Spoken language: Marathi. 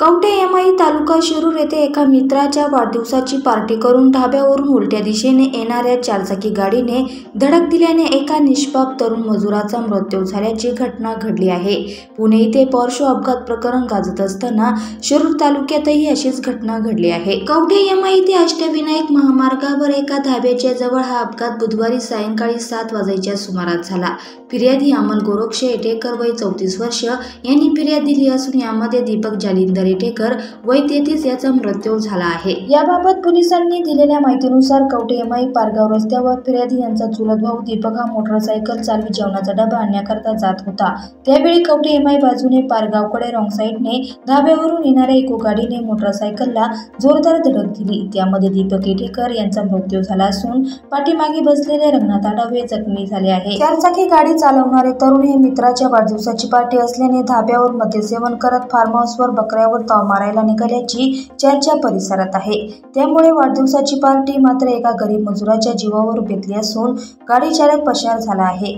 कवठे एमआई तालुका शिरूर येथे एका मित्राच्या वाढदिवसाची पार्टी करून ढाब्यावरून उलट्या दिशेने येणाऱ्या चारचाकी गाडीने धडक दिल्याने एका निष्पाप तरुण मजुराचा मृत्यू झाल्याची घटना घडली आहे। पुणे येथे पॉर्शो अपघात प्रकरण गाजत असताना शिरूर तालुक्यातही अशीच घटना घडली आहे। कवठे एमआई ते अष्टविनायक महामार्गावर एका ढाब्याच्या जवळ हा अपघात बुधवारी सायंकाळी 7 वाजेच्या सुमारास झाला। फिर्यादी अमल गोरक्षे येटेकर वय 34 वर्ष यांनी फिर्याद दिली असून यामध्ये दीपक जालिंदर येटेकर वय 33 याचा मृत्यू झाला आहे। याबाबत पोलिसांनी दिलेल्या माहितीनुसार कवठे एमआई पारगाव रस्त्यावर फिर्यादी यांचा चुलत भाऊ दीपक हा मोटरसायकल चालवी जेवणाचा डबा आणण्याकरता जात होता। त्यावेळी कवठे एमआई बाजूने पारगावकडे रॉंग साईडने धाब्यावरून येणाऱ्या इको गाडीने मोटरसायकलला जोरदार धडक दिली। त्यामध्ये दीपक येटेकर यांचा मृत्यू झाला असून पाठीमागे बसलेले रंगनाथ आडव हे जखमी झाले आहे। चारचाकी गाडी चालवणारे तरुण हे मित्राच्या वाढदिवसाची पार्टी असल्याने धाब्यावर मद्यसेवन करत फार्म हाऊसवर बकऱ्यावर ताव मारायला निघाल्याची चर्चा परिसरात आहे। त्यामुळे वाढदिवसाची पार्टी मात्र एका गरीब मजुराच्या जीवावर बेतली असून गाडी चालक पसार झाला आहे।